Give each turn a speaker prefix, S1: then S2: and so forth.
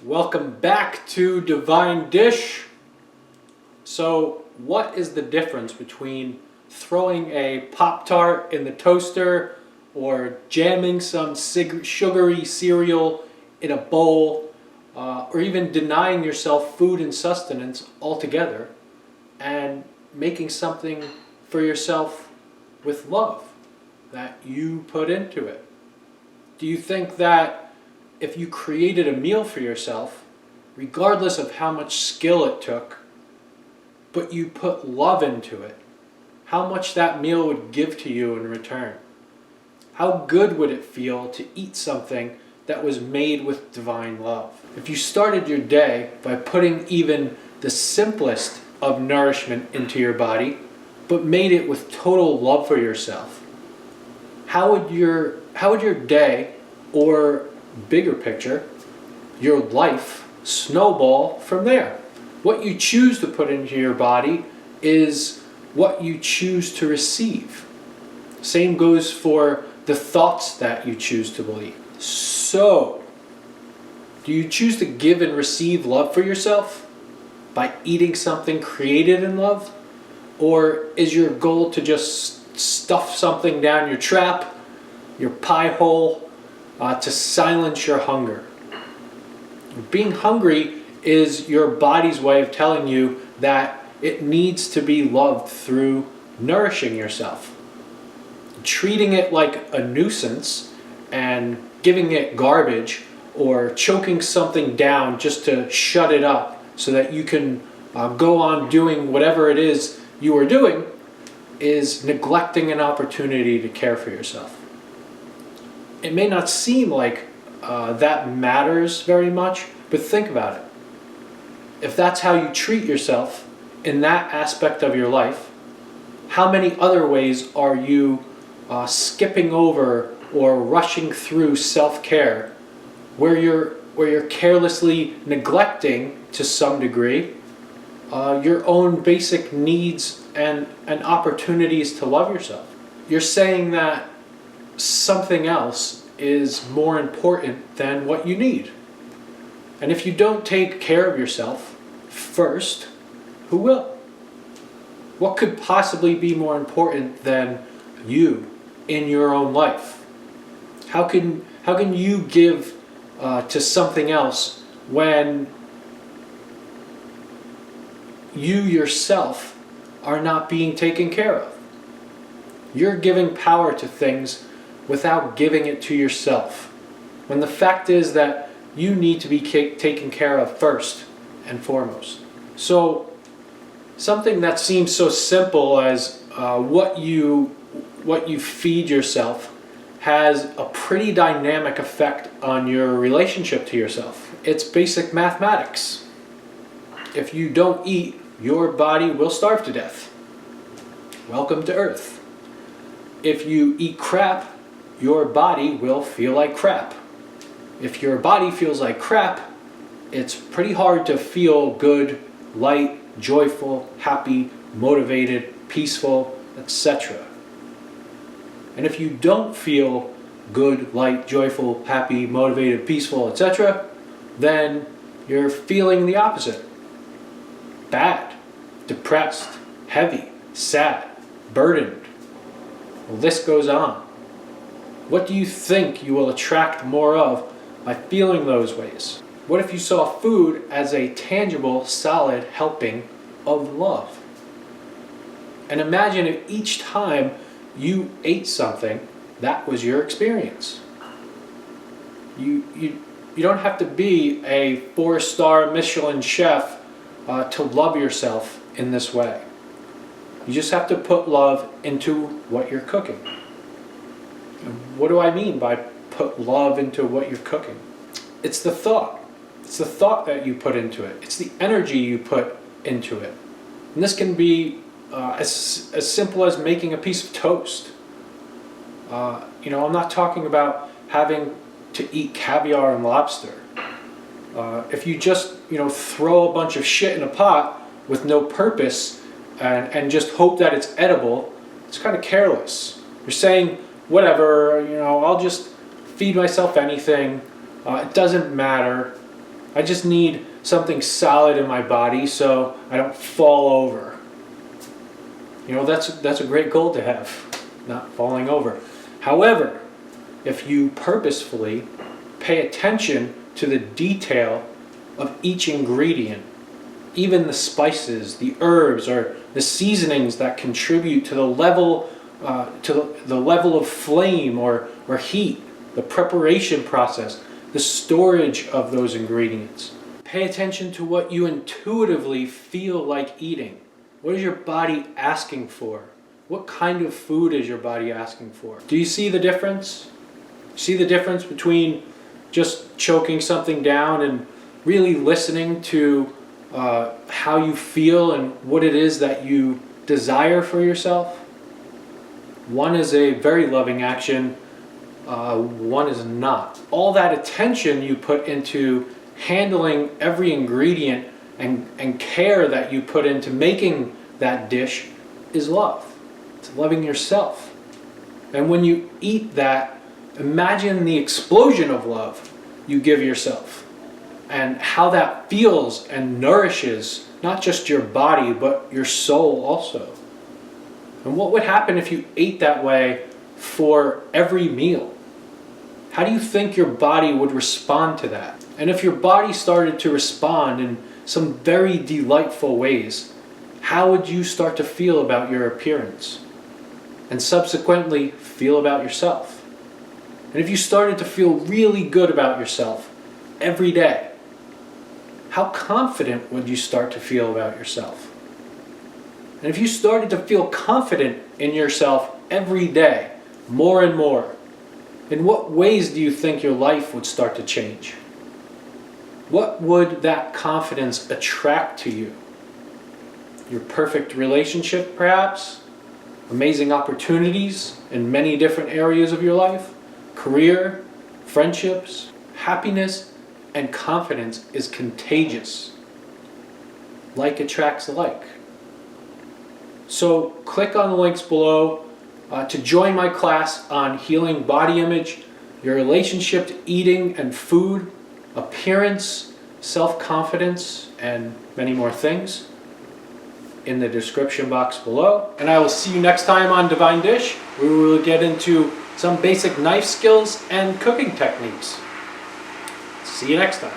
S1: Welcome back to Divine Dish. So, what is the difference between throwing a Pop-Tart in the toaster or jamming some sugary cereal in a bowl, or even denying yourself food and sustenance altogether and making something for yourself with love that you put into it? Do you think that if you created a meal for yourself, regardless of how much skill it took, but you put love into it, how much that meal would give to you in return? How good would it feel to eat something that was made with divine love? If you started your day by putting even the simplest of nourishment into your body, but made it with total love for yourself, how would your day, or bigger picture, your life, snowball from there? What you choose to put into your body is what you choose to receive. Same goes for the thoughts that you choose to believe. So, do you choose to give and receive love for yourself by eating something created in love? Or is your goal to just stuff something down your trap, your pie hole, to silence your hunger? Being hungry is your body's way of telling you that it needs to be loved through nourishing yourself. Treating it like a nuisance and giving it garbage or choking something down just to shut it up so that you can go on doing whatever it is you are doing is neglecting an opportunity to care for yourself. It may not seem like that matters very much, but think about it. If that's how you treat yourself in that aspect of your life, how many other ways are you skipping over or rushing through self-care where you're carelessly neglecting, to some degree, your own basic needs and opportunities to love yourself? You're saying that something else is more important than what you need. And if you don't take care of yourself first, who will? What could possibly be more important than you in your own life? How can you give to something else when you yourself are not being taken care of? You're giving power to things without giving it to yourself, when the fact is that you need to be taken care of first and foremost. So something that seems so simple as what you feed yourself has a pretty dynamic effect on your relationship to yourself. It's basic mathematics. If you don't eat, your body will starve to death. Welcome to Earth. If you eat crap, your body will feel like crap. If your body feels like crap, it's pretty hard to feel good, light, joyful, happy, motivated, peaceful, etc. And if you don't feel good, light, joyful, happy, motivated, peaceful, etc., then you're feeling the opposite. Bad, depressed, heavy, sad, burdened. The list goes on. What do you think you will attract more of by feeling those ways? What if you saw food as a tangible, solid helping of love? And imagine if each time you ate something, that was your experience. You don't have to be a 4-star Michelin chef to love yourself in this way. You just have to put love into what you're cooking. And what do I mean by put love into what you're cooking? It's the thought. It's the thought that you put into it. It's the energy you put into it. And this can be as simple as making a piece of toast. I'm not talking about having to eat caviar and lobster. If you just throw a bunch of shit in a pot with no purpose and just hope that it's edible, it's kind of careless. You're saying, whatever, I'll just feed myself anything. It doesn't matter. I just need something solid in my body so I don't fall over. You know, that's a great goal to have, not falling over. However, if you purposefully pay attention to the detail of each ingredient, even the spices, the herbs, or the seasonings that contribute to the level of flame or heat, the preparation process, the storage of those ingredients. Pay attention to what you intuitively feel like eating. What is your body asking for? What kind of food is your body asking for? Do you see the difference? See the difference between just choking something down and really listening to how you feel and what it is that you desire for yourself? One is a very loving action, one is not. All that attention you put into handling every ingredient and care that you put into making that dish is love. It's loving yourself. And when you eat that, imagine the explosion of love you give yourself and how that feels and nourishes not just your body but your soul also. And what would happen if you ate that way for every meal? How do you think your body would respond to that? And if your body started to respond in some very delightful ways, how would you start to feel about your appearance? And subsequently feel about yourself? And if you started to feel really good about yourself every day, how confident would you start to feel about yourself? And if you started to feel confident in yourself every day, more and more, in what ways do you think your life would start to change? What would that confidence attract to you? Your perfect relationship, perhaps? Amazing opportunities in many different areas of your life? Career, friendships, happiness, and confidence is contagious. Like attracts like. So click on the links below to join my class on healing body image, your relationship to eating and food, appearance, self-confidence, and many more things in the description box below. And I will see you next time on Divine Dish, where we will get into some basic knife skills and cooking techniques. See you next time.